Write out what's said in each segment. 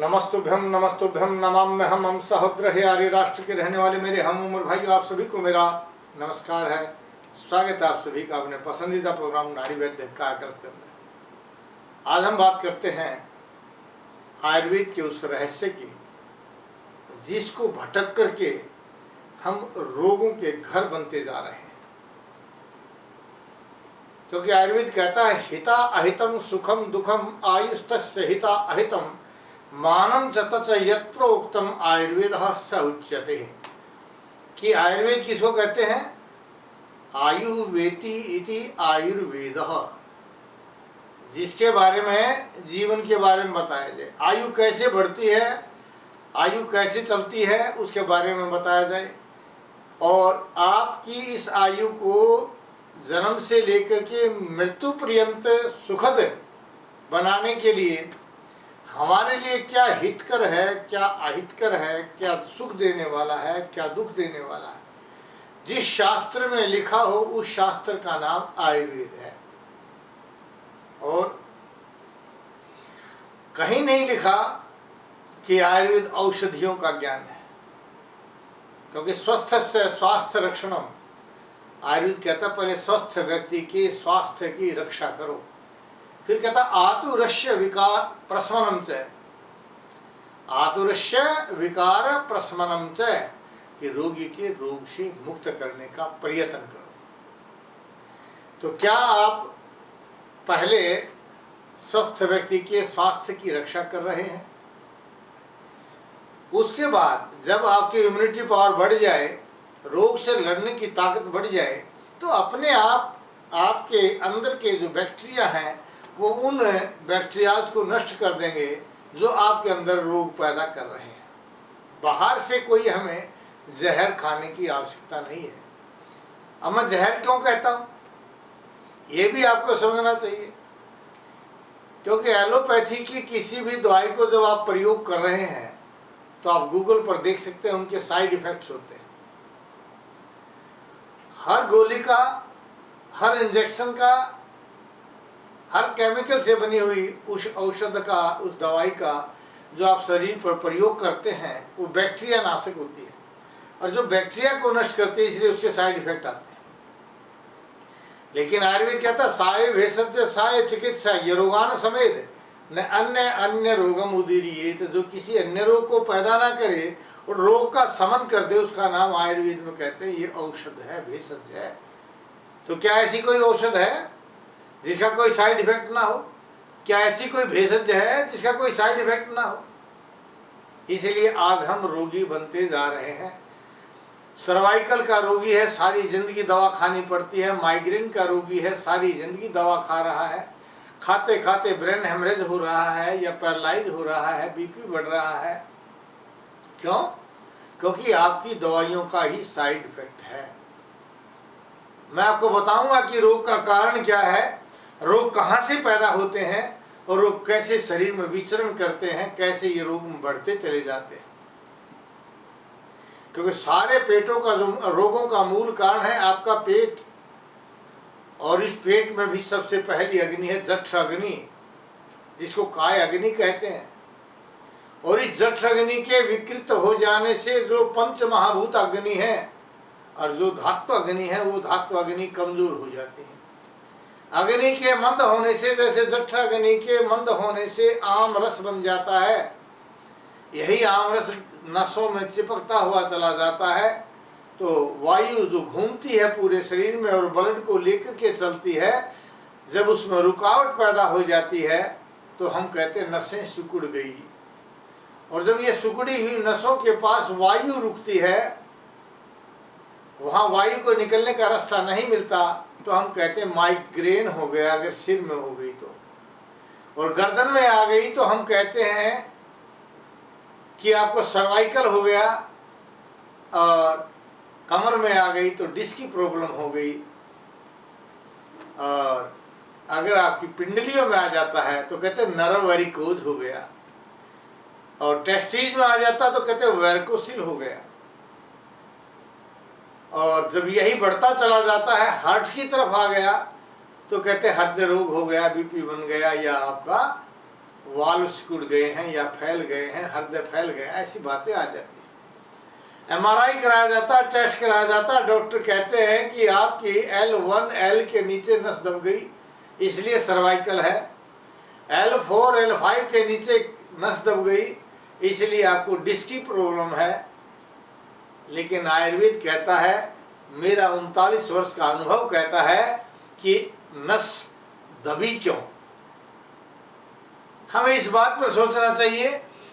नमस्तुभ्यम नमस्तुभ्यम नमाम्यहम्। हम सहोदर आर्य राष्ट्र के रहने वाले मेरे हम उम्र भाइयों, आप सभी को मेरा नमस्कार है। स्वागत है आप सभी का अपने पसंदीदा प्रोग्राम नाड़ी वैद्य कार्यक्रम के अंदर। आज हम बात करते हैं आयुर्वेद के उस रहस्य की जिसको भटक करके हम रोगों के घर बनते जा रहे हैं। क्योंकि आयुर्वेद कहता है हिता अहितम सुखम दुखम आयुस्तस्य हिता अहितम मानम चतच यत्र उक्तम आयुर्वेद स उच्यते। कि आयुर्वेद किसको कहते हैं? आयुर्वेति इति आयुर्वेद, जिसके बारे में जीवन के बारे में बताया जाए। आयु कैसे बढ़ती है, आयु कैसे चलती है, उसके बारे में बताया जाए। और आपकी इस आयु को जन्म से लेकर के मृत्यु पर्यंत सुखद बनाने के लिए हमारे लिए क्या हितकर है, क्या अहितकर है, क्या सुख देने वाला है, क्या दुख देने वाला है, जिस शास्त्र में लिखा हो उस शास्त्र का नाम आयुर्वेद है। और कहीं नहीं लिखा कि आयुर्वेद औषधियों का ज्ञान है। क्योंकि स्वस्थ से स्वास्थ्य रक्षणम, आयुर्वेद कहता पहले स्वस्थ व्यक्ति के स्वास्थ्य की रक्षा करो। फिर कहता आतुरस्य विकार प्रशमनम च, आतुरस्य विकार प्रशमनम च, कि रोगी के रोग से मुक्त करने का प्रयत्न करो। तो क्या आप पहले स्वस्थ व्यक्ति के स्वास्थ्य की रक्षा कर रहे हैं? उसके बाद जब आपकी इम्यूनिटी पावर बढ़ जाए, रोग से लड़ने की ताकत बढ़ जाए, तो अपने आप आपके अंदर के जो बैक्टीरिया हैं वो उन बैक्टीरियाज को नष्ट कर देंगे जो आपके अंदर रोग पैदा कर रहे हैं। बाहर से कोई हमें जहर खाने की आवश्यकता नहीं है। अब मैं जहर क्यों कहता हूँ ये भी आपको समझना चाहिए। क्योंकि एलोपैथी की किसी भी दवाई को जब आप प्रयोग कर रहे हैं तो आप गूगल पर देख सकते हैं उनके साइड इफेक्ट्स होते हैं। हर गोली का, हर इंजेक्शन का, हर केमिकल से बनी हुई उस औषध का, उस दवाई का जो आप शरीर पर प्रयोग करते हैं वो बैक्टीरिया नाशक होती है। और जो बैक्टीरिया को नष्ट करती है इसलिए उसके साइड इफेक्ट आते हैं। लेकिन आयुर्वेद कहता है साय भेषज साय चिकित्सा ये रोगान समेत न अन्य अन्य रोगम उदीरिये, तो जो किसी अन्य रोग को पैदा ना करे और रोग का समन कर दे उसका नाम आयुर्वेद में कहते हैं ये औषध है, भेषज है। तो क्या ऐसी कोई औषध है जिसका कोई साइड इफेक्ट ना हो? क्या ऐसी कोई भेषज है जिसका कोई साइड इफेक्ट ना हो? इसीलिए आज हम रोगी बनते जा रहे हैं। सर्वाइकल का रोगी है, सारी जिंदगी दवा खानी पड़ती है। माइग्रेन का रोगी है, सारी जिंदगी दवा खा रहा है। खाते खाते ब्रेन हेमरेज हो रहा है या पैरालाइज हो रहा है, बीपी बढ़ रहा है। क्यों? क्योंकि आपकी दवाइयों का ही साइड इफेक्ट है। मैं आपको बताऊंगा कि रोग का कारण क्या है, रोग कहाँ से पैदा होते हैं और रोग कैसे शरीर में विचरण करते हैं, कैसे ये रोग बढ़ते चले जाते हैं। क्योंकि सारे पेटों का जो रोगों का मूल कारण है आपका पेट। और इस पेट में भी सबसे पहली अग्नि है जठर अग्नि, जिसको काय अग्नि कहते हैं। और इस जठर अग्नि के विकृत हो जाने से जो पंच महाभूत अग्नि है और जो धात्व अग्नि है वो धात्व अग्नि कमजोर हो जाती है। अग्नि के मंद होने से, जैसे जठर अग्नि के मंद होने से आम रस बन जाता है, यही आम रस नसों में चिपकता हुआ चला जाता है। तो वायु जो घूमती है पूरे शरीर में और ब्लड को लेकर के चलती है, जब उसमें रुकावट पैदा हो जाती है तो हम कहते हैं नसें सिकुड़ गई। और जब ये सिकुड़ी हुई नसों के पास वायु रुकती है, वहाँ वायु को निकलने का रास्ता नहीं मिलता, तो हम कहते हैं माइग्रेन हो गया अगर सिर में हो गई तो। और गर्दन में आ गई तो हम कहते हैं कि आपको सर्वाइकल हो गया। और कमर में आ गई तो डिस्क की प्रॉब्लम हो गई। और अगर आपकी पिंडलियों में आ जाता है तो कहते हैं नर्व वेरिकोज हो गया। और टेस्टिज में आ जाता तो कहते हैं वेरिकोसिल हो गया। और जब यही बढ़ता चला जाता है, हार्ट की तरफ आ गया तो कहते हैं हृदय रोग हो गया, बीपी बन गया, या आपका वाल्व सिकुड़ गए हैं, या फैल गए हैं, हृदय फैल गया, ऐसी बातें आ जाती है। एमआरआई कराया जाता है, टेस्ट कराया जाता है, डॉक्टर कहते हैं कि आपकी L1 L के नीचे नस दब गई इसलिए सर्वाइकल है, L4 L5 के नीचे नस दब गई इसलिए आपको डिस्क की प्रॉब्लम है। लेकिन आयुर्वेद कहता है, मेरा 39 वर्ष का अनुभव कहता है कि नस दबी क्यों। हमें इस बात पर सोचना चाहिए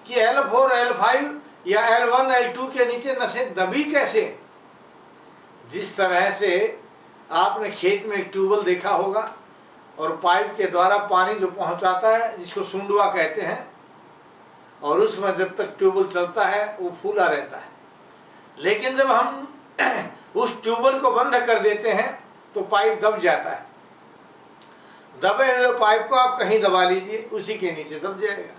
कि L4 L5 या L1 L2 के नीचे नसें दबी कैसे। जिस तरह से आपने खेत में एक ट्यूबवेल देखा होगा और पाइप के द्वारा पानी जो पहुंचाता है, जिसको सुंडवा कहते हैं, और उसमें जब तक ट्यूबवेल चलता है वो फूला रहता है। लेकिन जब हम उस ट्यूबवेल को बंद कर देते हैं तो पाइप दब जाता है। दबे हुए पाइप को आप कहीं दबा लीजिए, उसी के नीचे दब जाएगा।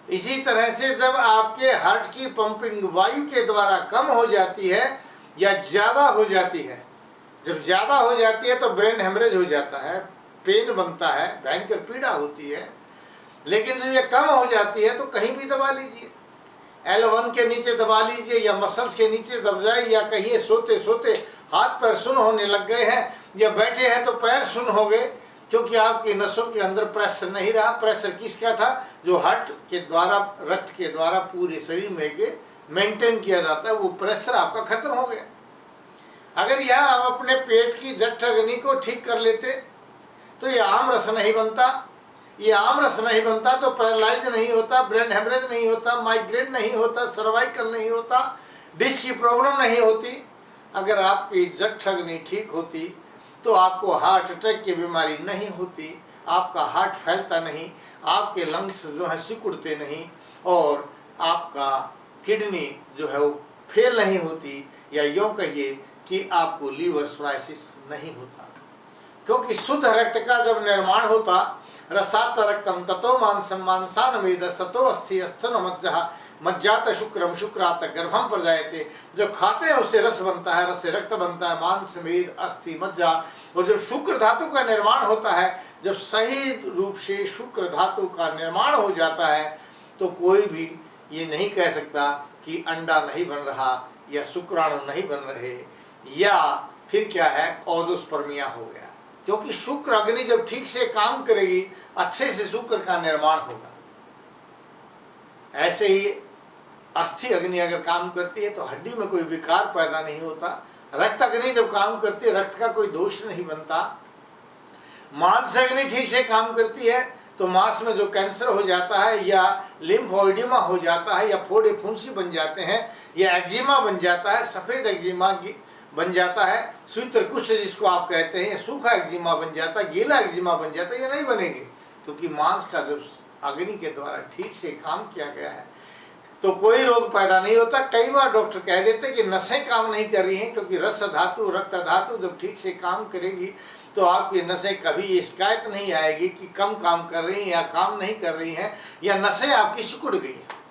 इसी तरह से जब आपके हार्ट की पंपिंग वायु के द्वारा कम हो जाती है या ज़्यादा हो जाती है, जब ज़्यादा हो जाती है तो ब्रेन हेमरेज हो जाता है, पेन बनता है, भयंकर पीड़ा होती है। लेकिन जब ये कम हो जाती है तो कहीं भी दबा लीजिए, L1 के नीचे दबा लीजिए, या मसल्स के नीचे दब जाए, या कहीं सोते सोते हाथ पैर सुन्न होने लग गए हैं, या बैठे हैं तो पैर सुन्न हो गए, क्योंकि आपकी नसों के अंदर प्रेशर नहीं रहा। प्रेशर किसका था? जो हार्ट के द्वारा, रक्त के द्वारा पूरे शरीर में मेंटेन किया जाता है, वो प्रेशर आपका खत्म हो गया। अगर यह आप अपने पेट की जठर अग्नि को ठीक कर लेते तो ये आम रस नहीं बनता। ये आम रस नहीं बनता तो पैरालाइज नहीं होता, ब्रेन हेमरेज नहीं होता, माइग्रेन नहीं होता, सर्वाइकल नहीं होता, डिस्क की प्रॉब्लम नहीं होती। अगर आपकी जठर अग्नि ठीक होती तो आपको हार्ट अटैक की बीमारी नहीं होती, आपका हार्ट फैलता नहीं, आपके लंग्स जो है सिकुड़ते नहीं, और आपका किडनी जो है वो फेल नहीं होती, या यूँ कहिए कि आपको लीवर सोराइसिस नहीं होता। क्योंकि शुद्ध रक्त का जब निर्माण होता, रसात रक्तम ततो मांसम मांसान वेदस ततो अस्थि अस्थन मज्जा मज्जात शुक्रम शुक्रात गर्भम प्रजायते। जो खाते हैं उससे रस बनता है, रस से रक्त बनता है, मांस मेद अस्थि मज्जा। और जब शुक्र धातु का निर्माण होता है, जब सही रूप से शुक्र धातु का निर्माण हो जाता है, तो कोई भी ये नहीं कह सकता कि अंडा नहीं बन रहा, या शुक्राणु नहीं बन रहे, या फिर क्या है ओजोस्पर्मिया हो गया। क्योंकि शुक्र अग्नि जब ठीक से काम करेगी, अच्छे से शुक्र का निर्माण होगा। ऐसे ही अस्थि अग्नि अगर काम करती है तो हड्डी में कोई विकार पैदा नहीं होता। रक्त अग्नि जब काम करती है, रक्त का कोई दोष नहीं बनता। मांस अग्नि ठीक से काम करती है तो मांस में जो कैंसर हो जाता है, या लिम्फोइडिमा हो जाता है, या फोड़े फुंसी बन जाते हैं, या एक्जिमा बन जाता है, सफ़ेद एक्जिमा बन जाता है, स्वित्र कुष्ठ जिसको आप कहते हैं, सूखा एक्जिमा बन जाता है, गीला एक्जिमा बन जाता है, ये नहीं बनेंगे। क्योंकि मांस का जब अग्नि के द्वारा ठीक से काम किया गया है तो कोई रोग पैदा नहीं होता। कई बार डॉक्टर कह देते कि नसें काम नहीं कर रही हैं, क्योंकि रस धातु रक्त धातु जब ठीक से काम करेगी तो आपकी नसें कभी ये शिकायत नहीं आएगी कि कम काम कर रही हैं या काम नहीं कर रही हैं, या नसें आपकी सिकुड़ गई हैं।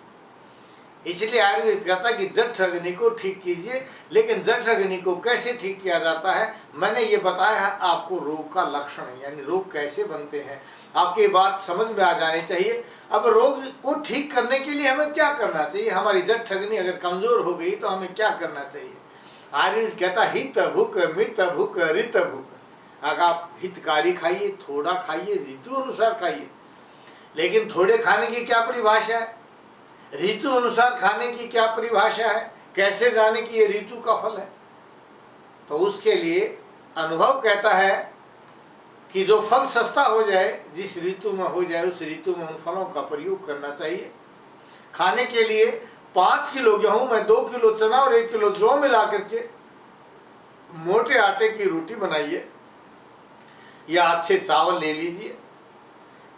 इसलिए आयुर्वेद कहता है कि जठर अग्नि को ठीक कीजिए। लेकिन जठर अग्नि को कैसे ठीक किया जाता है, मैंने ये बताया है आपको रोग का लक्षण, यानी रोग कैसे बनते हैं, आपकी बात समझ में आ जानी चाहिए। अब रोग को ठीक करने के लिए हमें क्या करना चाहिए? हमारी जठर अग्नि अगर कमजोर हो गई तो हमें क्या करना चाहिए? आयुर्वेद कहता हित भूख मित भूख ऋत भूख। अगर आप हितकारी खाइए, थोड़ा खाइए, ऋतु अनुसार खाइए। लेकिन थोड़े खाने की क्या परिभाषा है, ऋतु अनुसार खाने की क्या परिभाषा है, कैसे जाने कि ये ऋतु का फल है? तो उसके लिए अनुभव कहता है कि जो फल सस्ता हो जाए, जिस ऋतु में हो जाए, उस ऋतु में उन फलों का प्रयोग करना चाहिए। खाने के लिए 5 किलो गेहूं में 2 किलो चना और 1 किलो जौ मिला करके मोटे आटे की रोटी बनाइए, या अच्छे चावल ले लीजिए।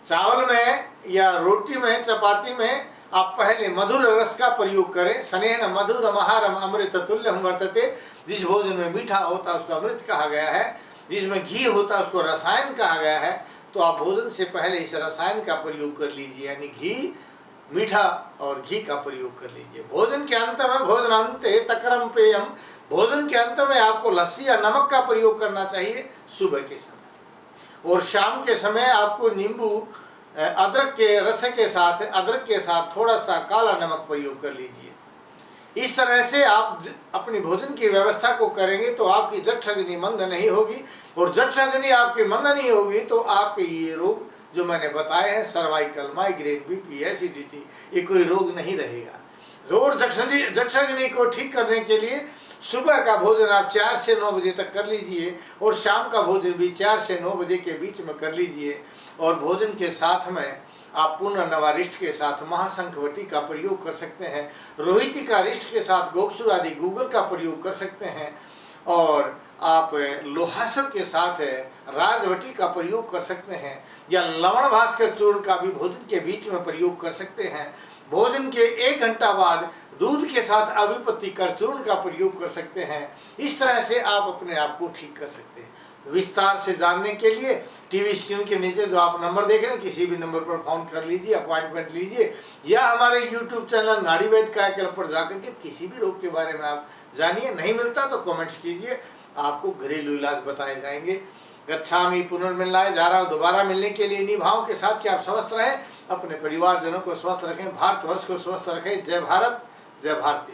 चावल में या रोटी में, चपाती में आप पहले मधुर रस का प्रयोग करें। स्नेह मधुर महारम अमृत तुल्यम वर्तते। जिस भोजन में मीठा होता है उसको अमृत कहा गया है, जिसमें घी होता है उसको रसायन कहा गया है। तो आप भोजन से पहले इस रसायन का प्रयोग कर लीजिए, यानी घी, मीठा और घी का प्रयोग कर लीजिए। भोजन के अंत में भोजनांते तक्रम पेयम, भोजन के अंत में आपको लस्सी या नमक का प्रयोग करना चाहिए सुबह के समय। और शाम के समय आपको नींबू अदरक के रस के साथ, अदरक के साथ थोड़ा सा काला नमक प्रयोग कर लीजिए। इस तरह से आप अपनी भोजन की व्यवस्था को करेंगे तो आपकी जठराग्नि मंद नहीं होगी, और जठराग्नि आपकी मंद नहीं होगी तो आपके ये रोग जो मैंने बताए हैं, सर्वाइकल, माइग्रेन, बीपी, एसिडिटी, ये कोई रोग नहीं रहेगा। और जठराग्नि को ठीक करने के लिए सुबह का भोजन आप 4 से 9 बजे तक कर लीजिए, और शाम का भोजन भी 4 से 9 बजे के बीच में कर लीजिए। और भोजन के साथ में आप पुनर्नवारिष्ट के साथ महाशंखवटी का प्रयोग कर सकते हैं, रोहितिका रिष्ट के साथ गोक्षुर आदि गूगल का प्रयोग कर सकते हैं, और आप लोहासव के साथ राजवटी का प्रयोग कर सकते हैं, या लवण भास्कर चूर्ण का भी भोजन के बीच में प्रयोग कर सकते हैं। भोजन के 1 घंटा बाद दूध के साथ अभिपत्ति कर चूर्ण का प्रयोग कर सकते हैं। इस तरह से आप अपने आप को ठीक कर सकते हैं। विस्तार से जानने के लिए टीवी स्क्रीन के नीचे जो आप नंबर देख रहे हैं, किसी भी नंबर पर फोन कर लीजिए, अपॉइंटमेंट लीजिए, या हमारे यूट्यूब चैनल नाड़ी वैद्य कायाकल्प पर जाकर के किसी भी रोग के बारे में आप जानिए। नहीं मिलता तो कमेंट्स कीजिए, आपको घरेलू इलाज बताए जाएंगे। गच्छामि पुनर्मिलनाय, जा रहा हूँ दोबारा मिलने के लिए इन्हीं भावों के साथ कि आप स्वस्थ रहें, अपने परिवारजनों को स्वस्थ रखें, भारतवर्ष को स्वस्थ रखें। जय भारत, जय भारती।